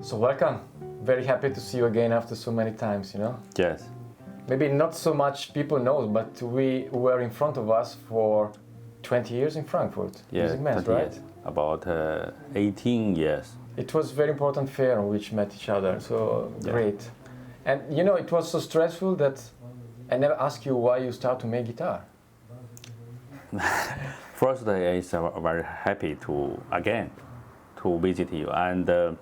So welcome. Very happy to see you again after so many times, you know? Yes. Maybe not so much people know, but we were in front of us for 20 years in Frankfurt. Yeah, Music Mess, 20 right? years. About 18 years. It was a very important fair on which met each other, so Yeah. great. And you know, it was so stressful that I never asked you why you start to make guitar. First, it's very happy to visit you, and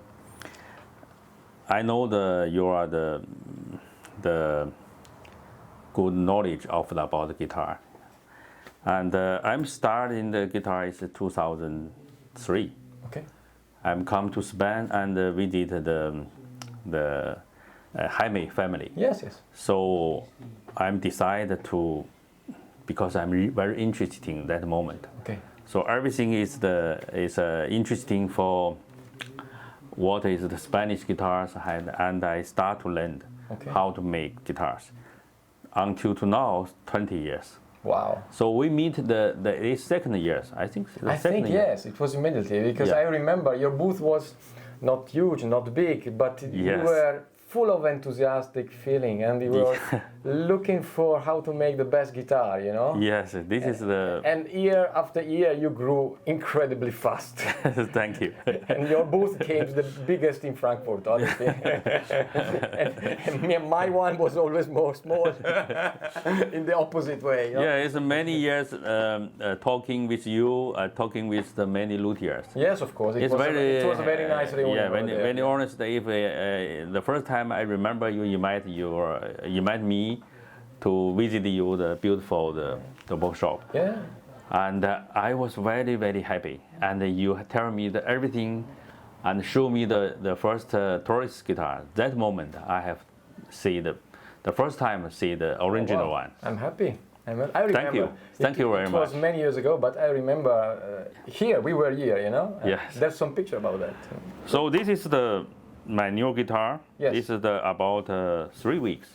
I know you are the good knowledge about the guitar, and I'm starting the guitar is 2003. Okay. I'm come to Spain and visit the Jaime family. Yes, yes. So I'm decided to, because I'm very interested in that moment. Okay. So everything is interesting for what is the Spanish guitars, and I start to learn how to make guitars. Until to now, 20 years. Wow. So we meet the second years, I think. I think yes, it was immediately, because I remember your booth was not huge, not big, but you were full of enthusiastic feeling, and you were looking for how to make the best guitar, you know? Yes, this is the... And year after year you grew incredibly fast. Thank you. And your booth became the biggest in Frankfurt, honestly. and my one was always more small, in the opposite way. You know? Yeah, it's many years talking with you, talking with the many luthiers. Yes, of course. It was a very nice reunion. Yeah, when honest, if the first time I remember you invite me to visit you the beautiful the workshop. Yeah. And I was very, very happy. And you tell me everything and show me the first Torres guitar. That moment I have see the first time see the original one. I'm happy. I remember. Thank you. Thank you very much. It was many years ago, but I remember we were here, you know? Yes. There's some picture about that. So this is my new guitar. Yes. This is about 3 weeks.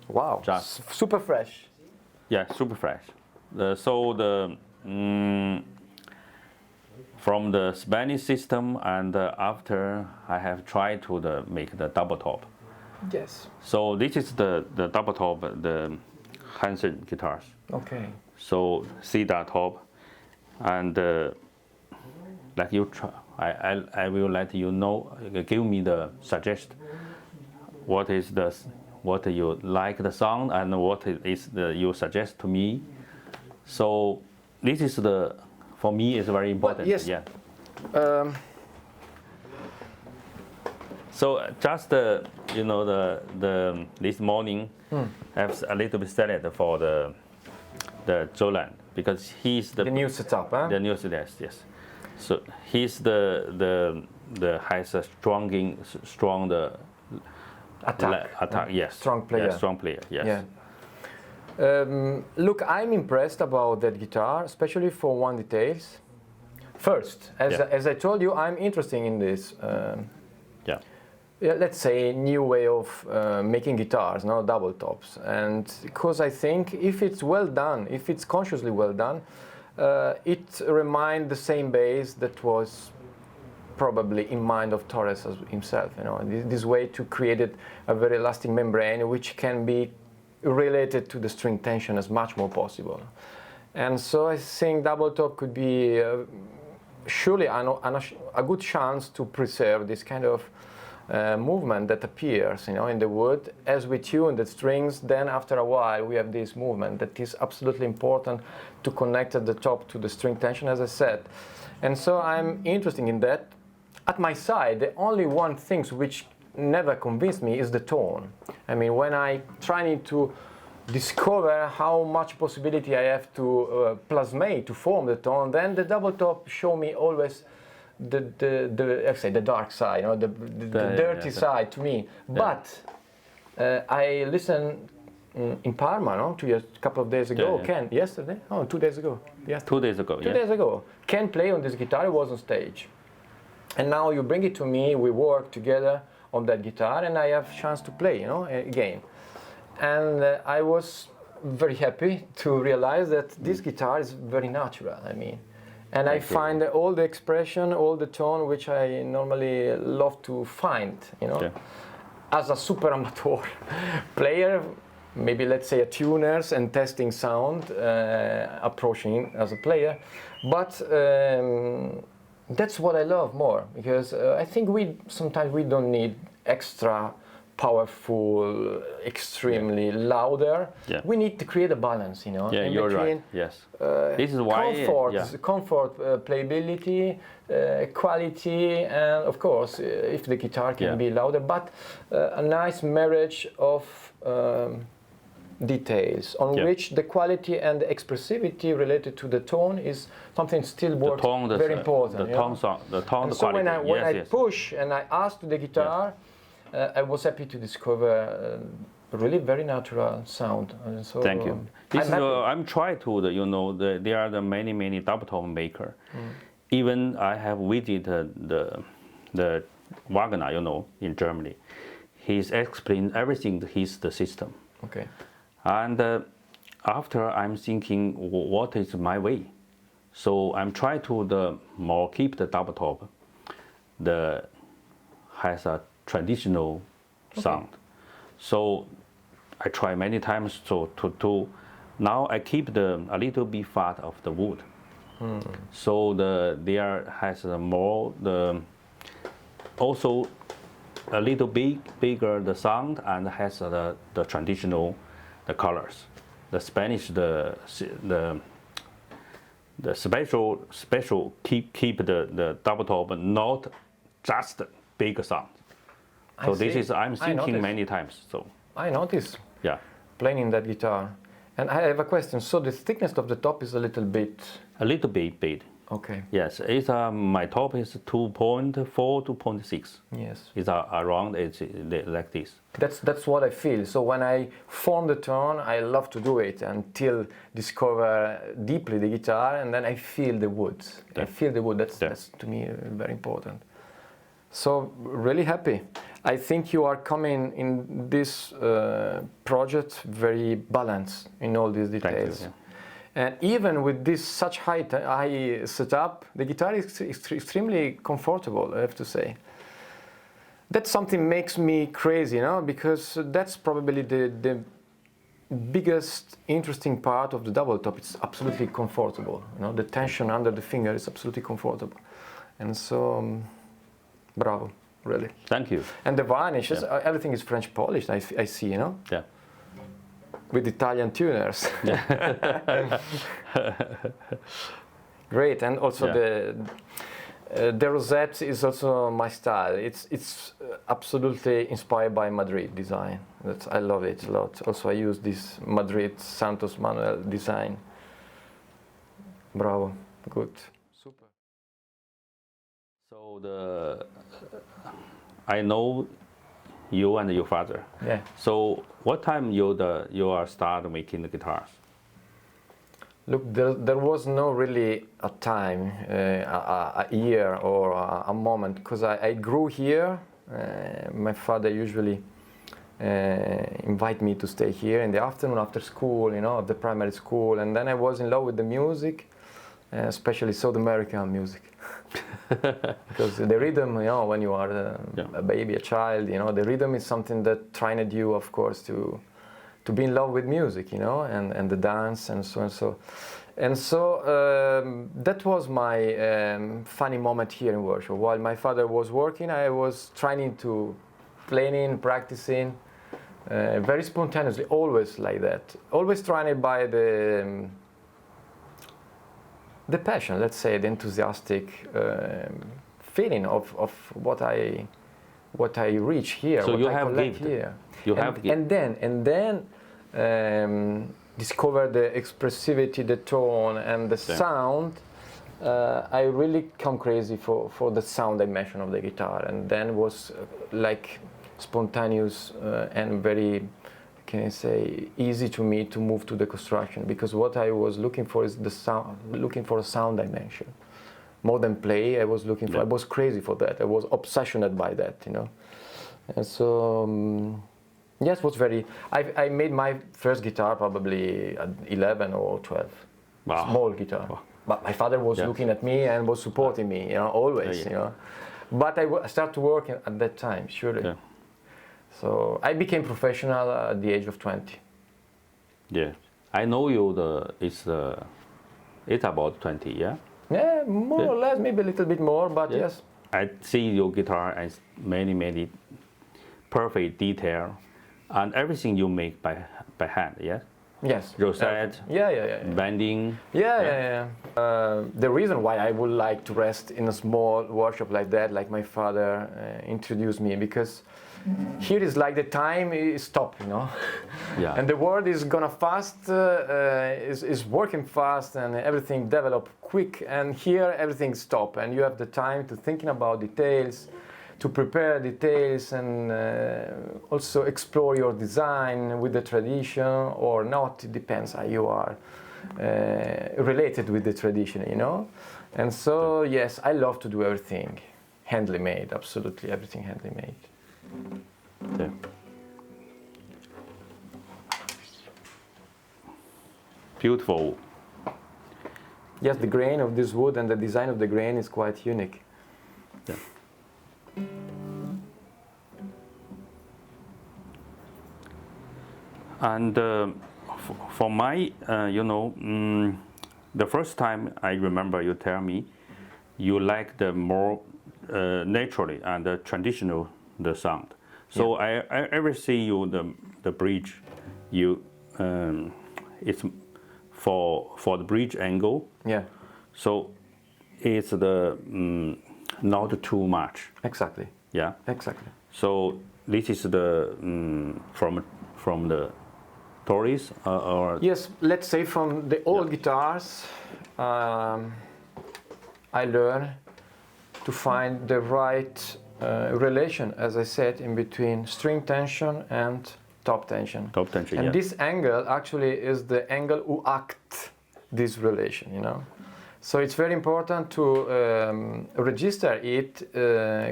Wow. Just super fresh. Yeah, super fresh. From the Spanish system, and after I have tried to make the double top. Yes. So this is the double top, the Hanson guitars. Okay. So see that top, and like you try, I will let you know. Give me the suggest. What you like the sound, and what is you suggest to me. So this is for me is very important. Yes. Yeah. So just this morning I have a little bit salad for the Jolan, because he's the new setup, huh? The new setup, yes. So he's has a strong attack. Yes. Strong player. Yeah, strong player. Yes. Yeah. Look, I'm impressed about that guitar, especially for one details. First, as I told you, I'm interested in this. Let's say new way of making guitars, no double tops, and because I think if it's well done, if it's consciously well done, it reminds the same bass that was probably in mind of Torres himself. You know, this way to create a very elastic membrane which can be related to the string tension as much more possible. And so I think double top could be surely a good chance to preserve this kind of movement that appears, you know, in the wood as we tune the strings. Then after a while we have this movement that is absolutely important to connect at the top to the string tension, as I said. And so I'm interested in that. At my side, the only one thing which never convinced me is the tone. I mean, when I trying to discover how much possibility I have to plasmate, to form the tone, then the double top show me always the dark side, you know, the dirty side to me. But I listened in Parma, no, a couple of days ago. Ken, yesterday? Oh, 2 days ago. Yeah. 2 days ago. 2 days ago. Ken played on this guitar. He was on stage, and now you bring it to me. We work together on that guitar, and I have a chance to play, you know, again. And I was very happy to realize that this guitar is very natural. I mean, And I Thank you. find all the expression, all the tone, which I normally love to find, you know. Yeah. As a super amateur player, maybe let's say a tuners and testing sound, approaching as a player, but that's what I love more, because I think sometimes we don't need extra powerful, extremely louder. Yeah. We need to create a balance, you know. Yeah, in you're between, right. Yes. This is why. Comfort, playability, quality, and of course, if the guitar can be louder, but a nice marriage of details on which the quality and the expressivity related to the tone is something still works very important. The tone sound, the tone and so quality. when I push and I ask the guitar, I was happy to discover a really very natural sound. And so thank you. I'm trying to, you know, there are the many double tone maker. Even I have visited the Wagner, you know, in Germany. He's explained everything. He's the system. Okay. And after I'm thinking, what is my way? So I'm trying to more keep the double top. Has a traditional sound. So I try many times to now I keep a little bit fat of the wood. So there has also a little bigger the sound, and has the traditional colors. The Spanish the special keep the double top, but not just big sound. So this is I'm thinking many times. So I notice. Yeah. Playing in that guitar, and I have a question. So the thickness of the top is a little bit. A little bit. Okay. Yes, it's my top is 2.4 to 0.6. Yes. It's around it's like this. That's what I feel. So when I form the tone, I love to do it until discover deeply the guitar, and then I feel the wood. Yeah. I feel the wood. That's to me very important. So really happy. I think you are coming in this project very balanced in all these details. Thank you, And even with this such high setup, the guitar is extremely comfortable, I have to say. That's something makes me crazy, you know, because that's probably the biggest interesting part of the double top. It's absolutely comfortable. You know, the tension under the finger is absolutely comfortable, and so bravo, really. Thank you. And the varnish, everything is French polished. I see, you know. Yeah. With Italian tuners. Great, and also the rosette is also my style. It's absolutely inspired by Madrid design. I love it a lot. Also, I use this Madrid Santos Manuel design. Bravo, good, super. So I know you and your father. Yeah. So what time you are start making the guitars? Look, there was no really a time, a year or a moment, because I grew here. My father usually invite me to stay here in the afternoon after school, you know, at the primary school, and then I was in love with the music, especially South American music. Because the rhythm, you know, when you are a baby, a child, you know, the rhythm is something that trained you, of course, to be in love with music, you know, and the dance and so and so. And so that was my funny moment here in Warsaw. While my father was working, I was trying to playing, practicing, very spontaneously, always like that. Always trying by the passion, let's say, the enthusiastic feeling of what I reach here, so what you I have collect gift. here. You have gift. And then discover the expressivity, the tone, and the sound. I really come crazy for the sound dimension of the guitar, and then was like spontaneous and very, can I say, easy to me to move to the construction, because what I was looking for is the sound, looking for a sound dimension. More than play, I was looking for, I was crazy for that. I was obsessioned by that, you know. And so, yes, was very, I made my first guitar probably at 11 or 12. Wow. Small guitar. Wow. but my father was Yes. looking at me and was supporting me, you know, always, Yeah. you know. But I started working at that time, surely. Yeah. So I became professional at the age of 20. Yeah. I know you. It's about 20. Yeah. Yeah, more Yeah. or less, maybe a little bit more, but Yeah. yes. I see your guitar as many perfect detail, and everything you make by hand. Yeah. Yes. Rosette, Yeah. bending. Yeah. The reason why I would like to rest in a small workshop like that, like my father introduced me, because here is like the time is stop, you know, Yeah. and the world is gonna fast, is working fast, and everything develop quick. And here everything stop, and you have the time to thinking about details, to prepare details, and also explore your design with the tradition or not. It depends how you are related with the tradition, you know. And so yes, I love to do everything handly made, absolutely everything handly made. Yeah. Beautiful. Yes, the grain of this wood and the design of the grain is quite unique. Yeah. And for my, the first time I remember you tell me, you like the more naturally and the traditional the sound. So I ever see you the bridge, you it's for the bridge angle. Yeah, So it's the not too much. exactly. Yeah. Exactly. So this is the from the Torres or Yes, let's say from the old guitars, I learned to find the right relation, as I said, in between string tension and top tension. top tension. And Yeah. this angle actually is the angle who act this relation, you know. So it's very important to register it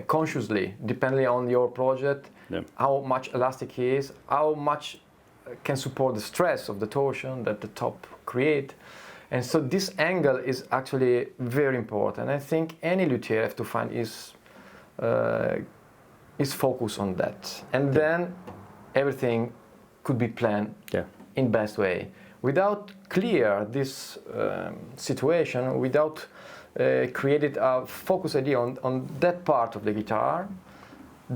consciously, depending on your project, Yeah. how much elastic is, how much can support the stress of the torsion that the top create. And so this angle is actually very important. I think any luthier have to find his focus on that. And then everything could be planned Yeah. in best way. Without clear this situation, without created a focus idea on that part of the guitar,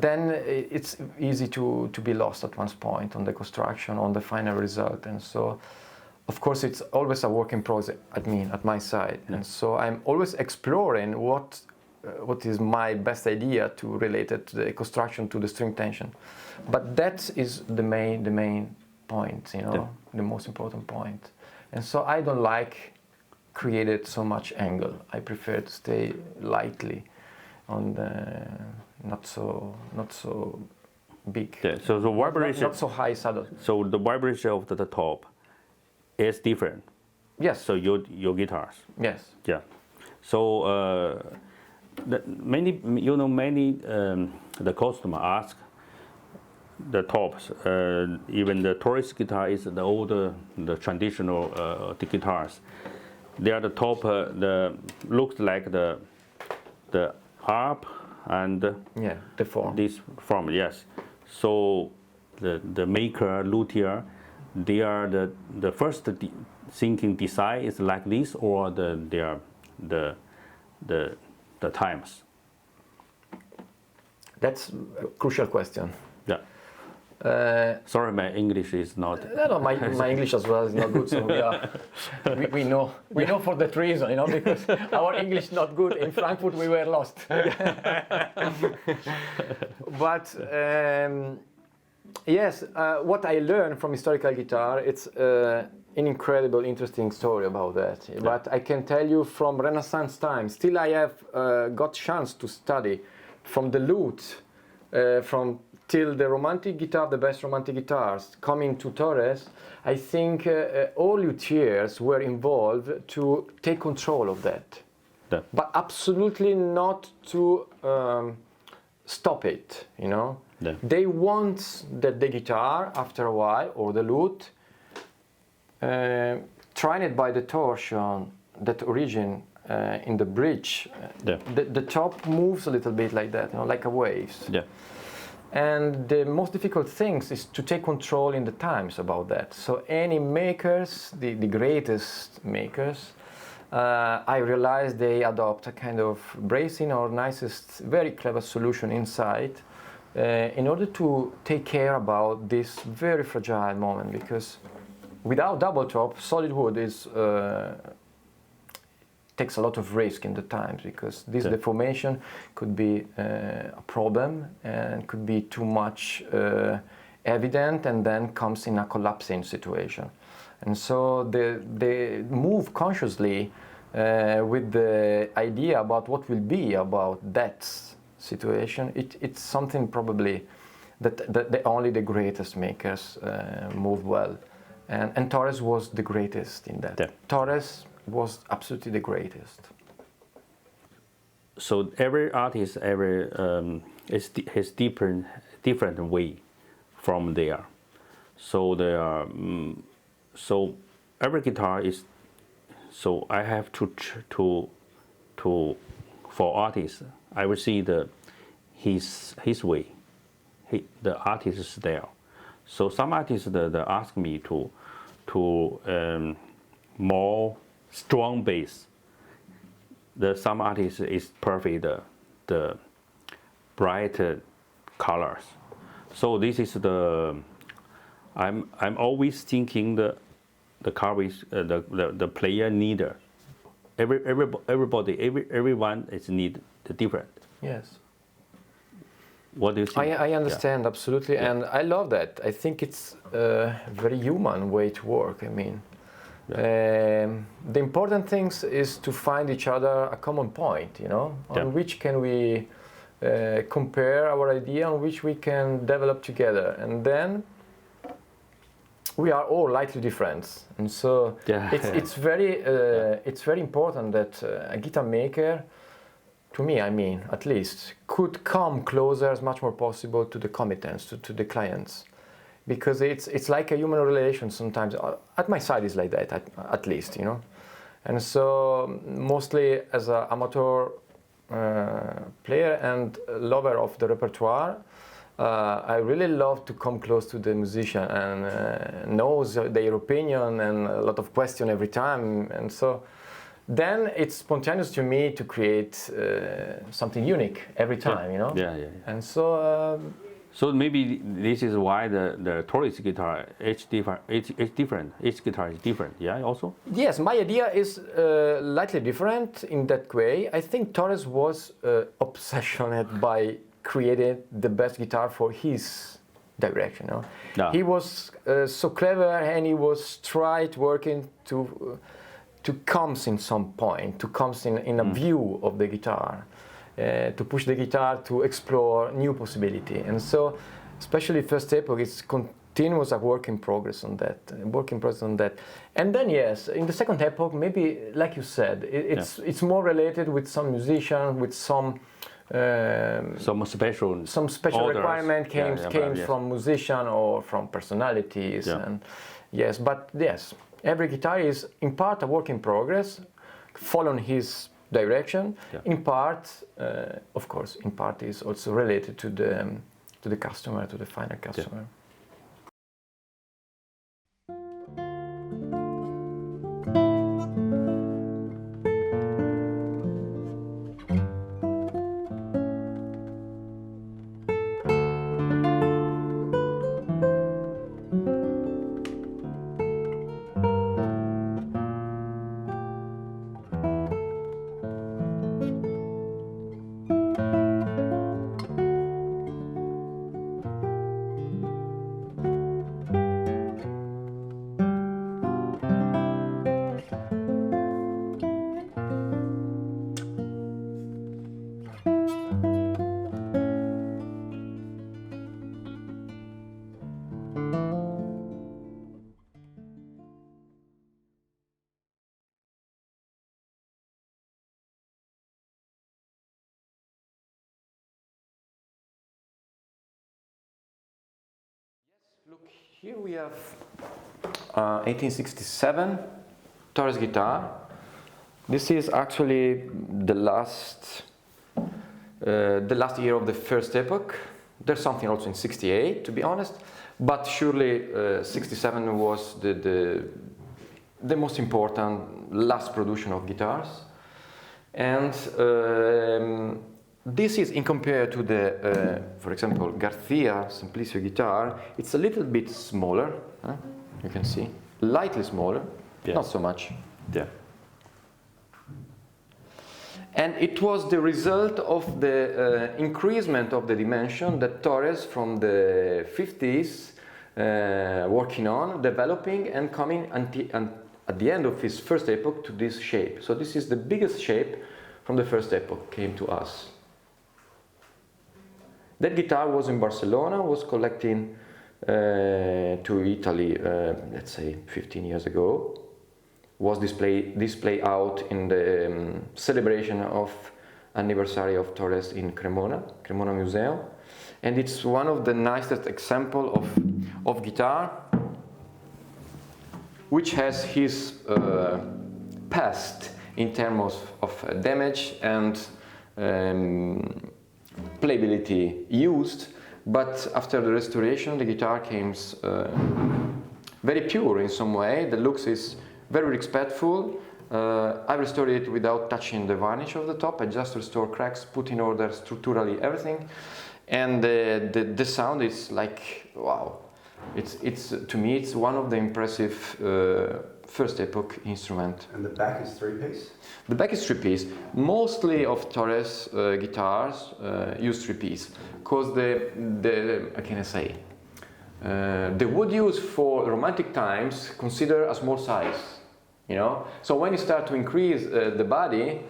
then it's easy to be lost at one point on the construction, on the final result. And so, of course, it's always a work in progress at my side. Yeah. And so I'm always exploring what is my best idea to relate it to the construction, to the string tension. But that is the main point, you know, Yeah. the most important point. And so I don't like created so much angle. I prefer to stay lightly on the not so big. Yeah. So the vibration. Not so high saddle. So the vibration of the top is different. Yes. So your guitars. Yes. Yeah. So many the customer ask the tops. Even the Torres guitar is the older, the traditional the guitars. They are the top. The looks like the harp and Yeah. The form. this form. Yes. So the maker luthier, they are the first thinking design is like this, or they are the times. That's a crucial question. Yeah. Sorry, my English is not. No, my English as well is not good, so we know for that reason, you know, because our English not good. In Frankfurt we were lost. But yes, what I learned from historical guitar, it's an incredible, interesting story about that. Yeah. But I can tell you from Renaissance time, still I have got chance to study from the lute, from till the romantic guitar, the best romantic guitars, coming to Torres. I think all luthiers were involved to take control of that. Yeah. But absolutely not to stop it, you know. Yeah. They want that the guitar, after a while, or the lute, trained by the torsion, that origin in the bridge, the top moves a little bit like that, like a waves. Yeah. And the most difficult things is to take control in the times about that. So any makers, the greatest makers, I realized they adopt a kind of bracing or nicest, very clever solution inside in order to take care about this very fragile moment, because without double top, solid wood is takes a lot of risk in the times, because this deformation could be a problem and could be too much evident and then comes in a collapsing situation. And so they move consciously with the idea about what will be about that situation. It's something probably that only the greatest makers move well. And Torres was the greatest in that. Yeah. Torres was absolutely the greatest. So every artist, has different way from there. So there are, so every guitar is. So I have to for artists, I will see his way, the artist's style. So some artists they ask me to more strong bass. Some artists is perfect the bright colors. So this is I'm always thinking the Carpi the player need everyone is need the different. Yes. What do you think? I understand absolutely, and I love that. I think it's a very human way to work. I mean, the important things is to find each other a common point, on which can we compare our idea, on which we can develop together, and then we are all lightly different, and so it's very important that a guitar maker, to me, I mean, at least, could come closer as much more possible to the committants, to the clients, because it's like a human relation sometimes. At my side is like that, at least, and so mostly as an amateur player and lover of the repertoire, I really love to come close to the musician and knows their opinion and a lot of question every time, and so then it's spontaneous to me to create something unique every time, And so so maybe this is why the Torres guitar each guitar is different. Yeah, also. Yes, my idea is slightly different in that way. I think Torres was obsessioned by creating the best guitar for his direction. Yeah. He was so clever, and he was working to comes in some point, to comes in a view of the guitar, to push the guitar to explore new possibility. And so, especially first epoch, it's continuous a work in progress on that, And then yes, in the second epoch, maybe like you said, it's more related with some musician, with some special orders. Requirement came from musician or from personalities, and yes, but yes. Every guitar is in part a work in progress, following his direction. Yeah. In part, of course, in part is also related to the customer, to the final customer. Yeah. Look, here we have 1867 Torres guitar. This is actually the last year of the first epoch. There's something also in '68, to be honest, but surely '67 was the most important last production of guitars. And this is in compared to the, for example, Garcia Simplicio guitar. It's a little bit smaller. You can see, lightly smaller, not so much. Yeah. And it was the result of the increasement of the dimension that Torres from the 50s working on, developing and coming at the end of his first epoch to this shape. So this is the biggest shape from the first epoch came to us. That guitar was in Barcelona, was collecting to Italy, let's say 15 years ago. Was display out in the celebration of anniversary of Torres in Cremona Museum, and it's one of the nicest example of guitar which has his past in terms of damage and playability used, but after the restoration the guitar came very pure in some way. The looks is very respectful. I restored it without touching the varnish of the top. I just restored cracks, put in order structurally everything, and the sound is like wow. It's to me it's one of the impressive first epoch instrument. And the back is 3-piece? The back is 3-piece. Mostly of Torres guitars use 3-piece because the how can I say? The wood used for romantic times consider a small size, you know. So when you start to increase the body,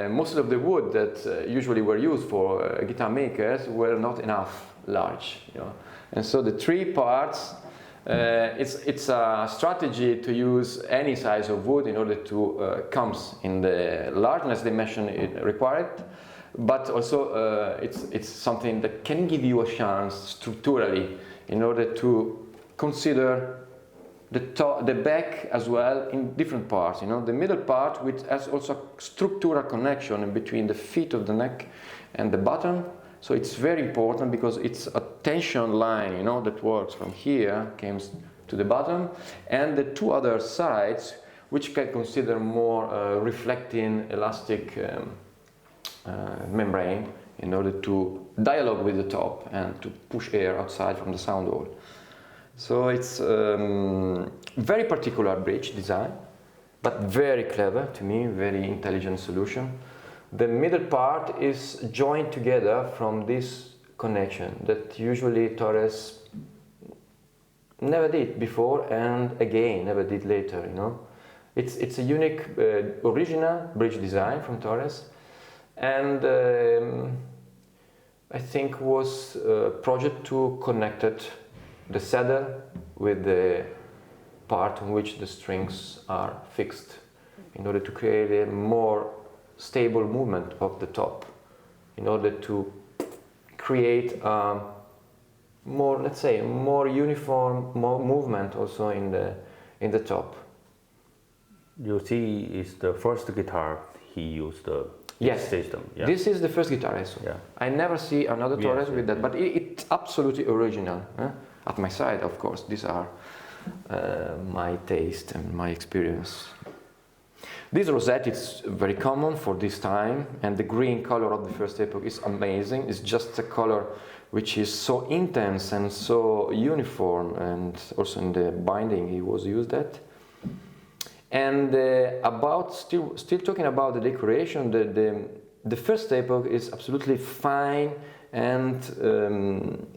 most of the wood that usually were used for guitar makers were not enough large, you know. And so the 3 parts, it's a strategy to use any size of wood in order to comes in the largeness dimension required. But also it's something that can give you a chance structurally in order to consider the back as well in different parts. You know, the middle part which has also structural connection in between the feet of the neck and the bottom. So it's very important because it's a tension line, you know, that works from here, comes to the bottom, and the 2 other sides which can consider more reflecting elastic membrane in order to dialogue with the top and to push air outside from the sound hole. So it's very particular bridge design, but very clever to me, very intelligent solution. The middle part is joined together from this connection that usually Torres never did before and again never did later, you know. It's a unique original bridge design from Torres, and I think was a project to connect the saddle with the part on which the strings are fixed in order to create a more stable movement of the top, in order to create a more, let's say, more uniform movement also in the top. You see, it's the first guitar he used the system. Yeah. This is the first guitar I saw. Yeah. I never see another Torres with that, but it's absolutely original. At my side, of course, these are my taste and my experience. This rosette is very common for this time, and the green color of the first epoch is amazing. It's just a color which is so intense and so uniform, and also in the binding he was used that. And about still talking about the decoration, the first epoch is absolutely fine and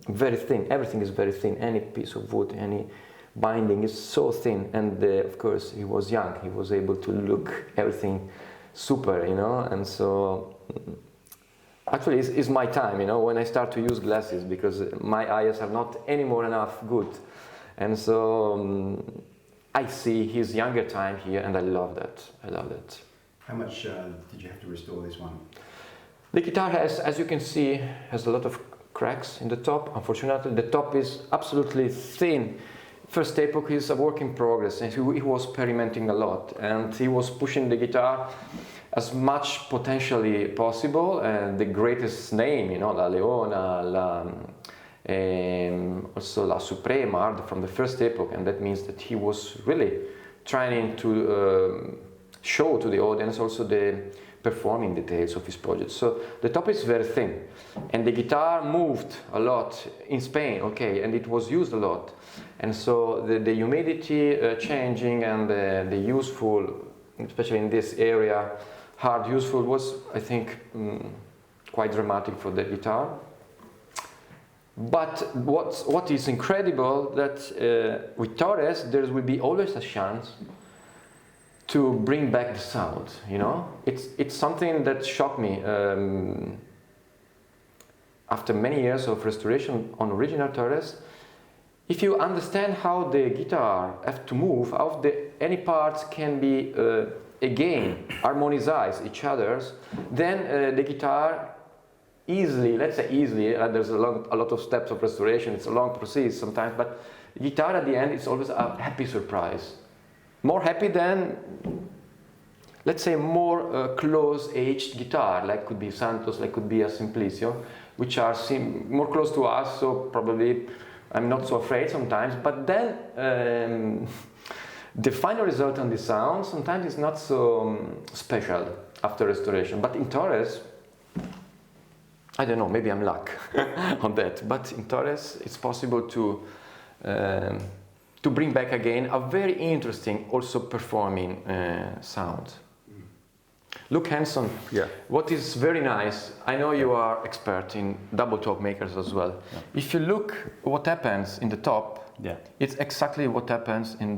very thin. Everything is very thin. Any piece of wood, any binding is so thin, and of course he was young. He was able to look everything super, you know. And so actually it's my time, you know, when I start to use glasses, because my eyes are not anymore enough good, and so I see his younger time here, and I love that. I love that. How much did you have to restore this one? The guitar has, as you can see, has a lot of cracks in the top. Unfortunately, the top is absolutely thin. first epoch is a work in progress, and he was experimenting a lot, and he was pushing the guitar as much potentially possible. And the greatest name, you know, La Leona, also La Suprema are from the first epoch, and that means that he was really trying to show to the audience also the performing details of his project. So the top is very thin, and the guitar moved a lot in Spain, okay, and it was used a lot. And so the humidity changing and the useful, especially in this area, hard useful was, I think, quite dramatic for the guitar. But what is incredible that with Torres there will be always a chance to bring back the sound. You know, it's something that shocked me. After many years of restoration on original Torres, if you understand how the guitar have to move, how any parts can be again harmonize each other's, then the guitar easily, let's say easily, there's a lot of steps of restoration, it's a long process sometimes, but guitar at the end is always a happy surprise. More happy than, let's say, more close-aged guitar, like could be Santos, like could be a Simplicio, which are more close to us, so probably I'm not so afraid sometimes, but then the final result on the sound sometimes is not so special after restoration. But in Torres, I don't know, maybe I'm luck on that, but in Torres it's possible to bring back again a very interesting also performing sound. Look, Hanson, Yeah. what is very nice, I know you are expert in double top makers as well. Yeah. If you look what happens in the top, Yeah. it's exactly what happens in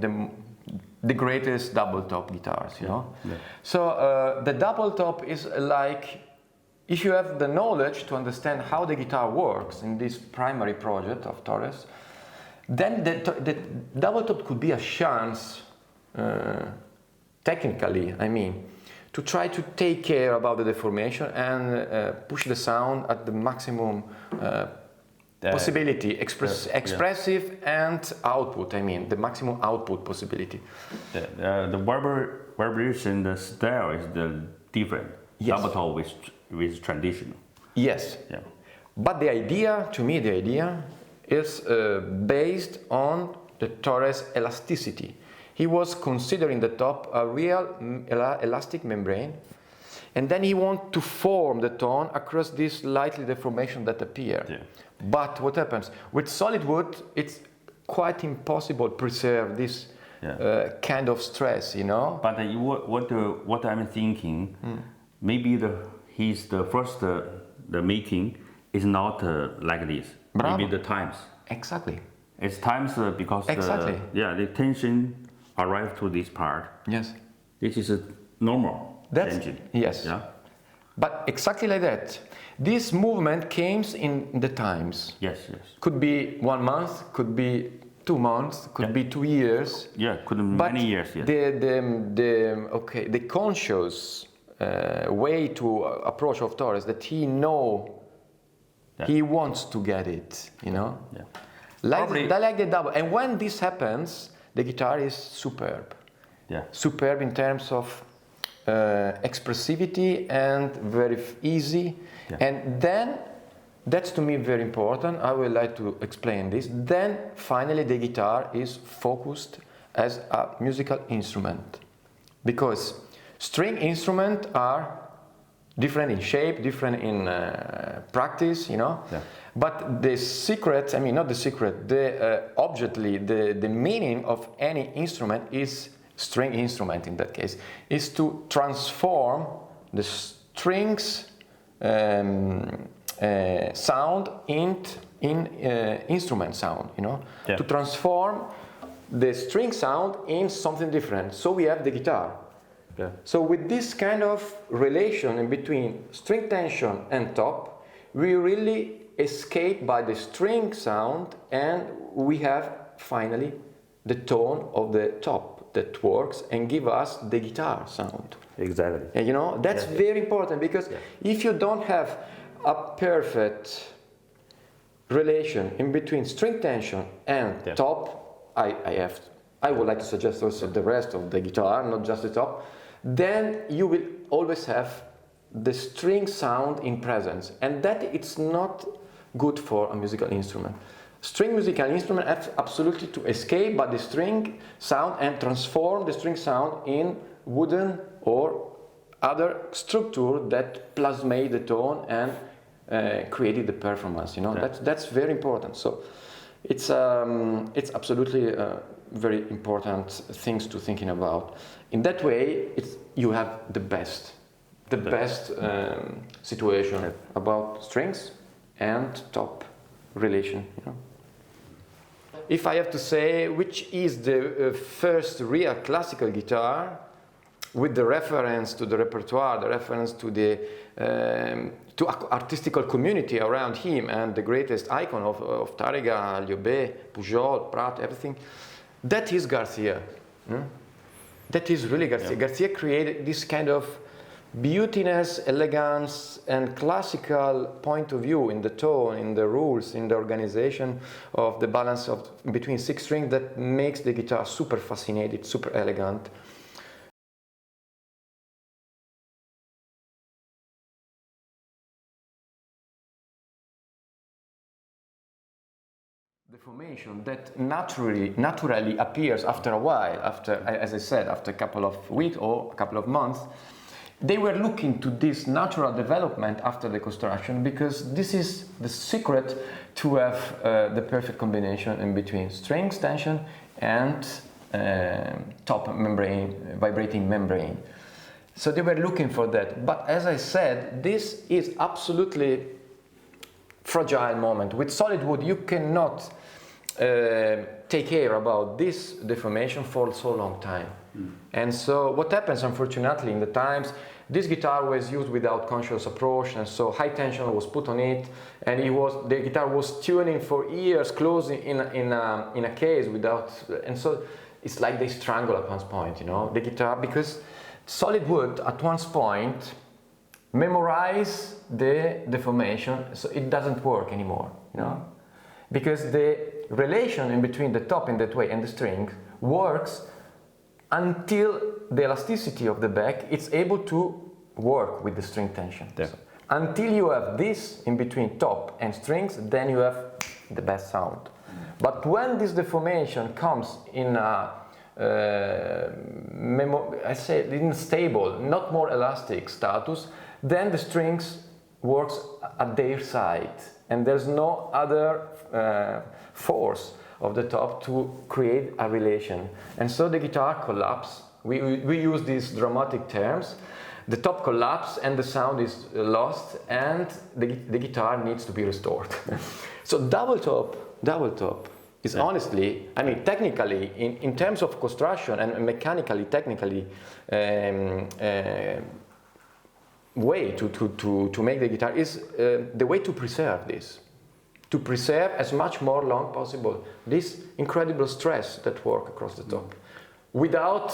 the greatest double top guitars, you know. Yeah. So the double top is like, if you have the knowledge to understand how the guitar works in this primary project of Torres, then the double top could be a chance, technically, I mean, to try to take care about the deformation and push the sound at the maximum possibility, expressive and output, I mean, the maximum output possibility. The vibration, the style is the different. Yes. Double top with traditional. Yes. Yeah. But the idea, to me, the idea is based on the Torres elasticity. He was considering the top a real elastic membrane, and then he wanted to form the tone across this slightly deformation that appeared. Yeah. But what happens? With solid wood, it's quite impossible to preserve this kind of stress, you know? But what I'm thinking, maybe he's the first, the making is not like this. Bravo. Maybe the times. Exactly. It's times because Exactly. the tension arrived to this part. Yes. This is a normal tension. Yes. Yeah. But exactly like that. This movement came in the times. Yes. Yes. Could be 1 month, could be 2 months, could be 2 years. Yeah. Could be But many years. Yes. the conscious way to approach of Torres that he wants to get it, you know. Yeah. Like the double. And when this happens, the guitar is superb. Yeah. Superb in terms of expressivity and very easy. Yeah. And then, that's to me very important, I would like to explain this, then finally the guitar is focused as a musical instrument. Because string instruments are different in shape, different in practice, you know. Yeah. But the secret, I mean not the secret, the meaning of any instrument is, string instrument in that case, is to transform the strings sound in instrument sound, you know. Yeah. To transform the string sound in something different. So we have the guitar. Yeah. So with this kind of relation in between string tension and top, we really escape by the string sound, and we have finally the tone of the top that works and give us the guitar sound. Exactly. And you know, that's very important, because if you don't have a perfect relation in between string tension and top, I would like to suggest also the rest of the guitar, not just the top, then you will always have the string sound in presence, and that it's not good for a musical instrument. String musical instrument have absolutely to escape by the string sound and transform the string sound in wooden or other structure that plasmate the tone and created the performance. You know, yeah. that's very important. So it's absolutely very important things to thinking about. In that way, you have the best situation yeah. about strings and top relation. You know. If I have to say which is the first real classical guitar, with the reference to the repertoire, the reference to the to artistical community around him, and the greatest icon of Tárrega, Liobé, Pujol, Prat, everything, that is Garcia. That is really Garcia. Yeah. Garcia created this kind of beautiness, elegance, and classical point of view in the tone, in the rules, in the organization of the balance of between six strings that makes the guitar super fascinating, super elegant. Deformation that naturally appears after a while, after, as I said, after a couple of weeks or a couple of months. They were looking to this natural development after the construction because this is the secret to have the perfect combination in between strings tension and top membrane, vibrating membrane. So they were looking for that. But as I said, this is absolutely fragile moment. With solid wood, you cannot take care about this deformation for so long time. And so what happens, unfortunately, in the times, this guitar was used without conscious approach, and so high tension was put on it, and the guitar was tuning for years, closing in a case without, and so it's like they strangle at one point, you know, the guitar, because solid wood at one point memorize the deformation, so it doesn't work anymore, you know, because the relation in between the top in that way and the string works until the elasticity of the back is able to work with the string tension. Yeah. So, until you have this in between top and strings, then you have the best sound. But when this deformation comes in a stable, not more elastic status, then the strings works at their side, and there's no other force of the top to create a relation. And so the guitar collapses. We use these dramatic terms. The top collapses and the sound is lost, and the guitar needs to be restored. So double top is honestly, I mean, technically, in terms of construction and mechanically, technically, way to make the guitar is the way to preserve this. To preserve as much more long possible this incredible stress that work across the top, without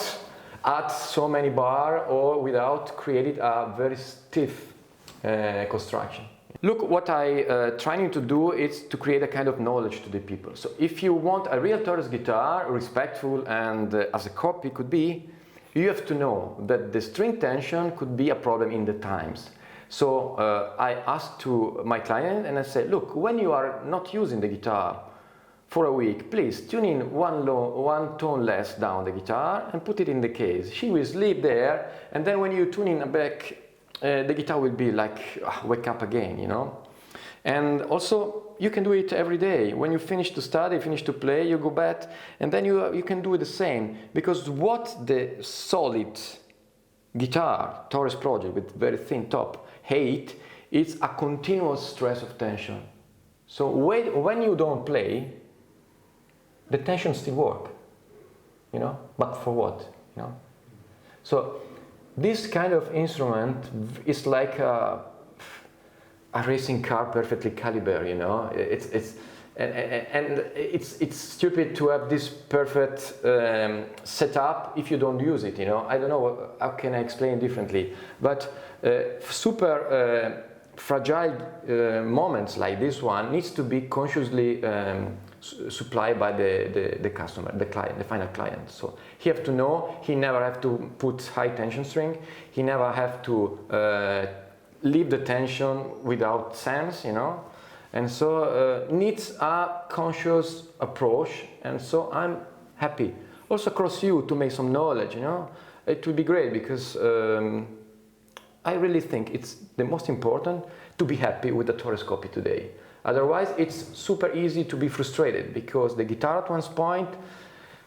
add so many bar or without creating a very stiff construction. Look, what I trying to do is to create a kind of knowledge to the people. So if you want a real Torres guitar, respectful and as a copy could be, you have to know that the string tension could be a problem in the times. So I asked to my client and I said, look, when you are not using the guitar for a week, please tune in one tone less down the guitar and put it in the case. She will sleep there, and then when you tune in back, the guitar will be like, wake up again, you know. And also, you can do it every day. When you finish to study, finish to play, you go back, and then you can do the same. Because what the solid guitar, Torres project with very thin top, hate, it's a continuous stress of tension. So when you don't play, the tension still work, you know, but for what, you know? So this kind of instrument is like a racing car perfectly calibrated, you know. It's stupid to have this perfect setup if you don't use it, you know. I don't know how can I explain differently, but super fragile moments like this one needs to be consciously supplied by the customer, the client, the final client. So he have to know, he never have to put high tension string, he never have to leave the tension without sense, you know. And so needs a conscious approach, and so I'm happy. Also across you to make some knowledge, you know. It would be great because I really think it's the most important to be happy with the Torres copy today. Otherwise, it's super easy to be frustrated because the guitar at one point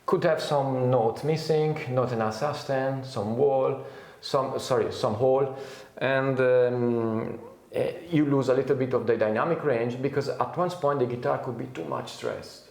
could have some notes missing, not enough sustain, some hole, and you lose a little bit of the dynamic range because at one point the guitar could be too much stressed.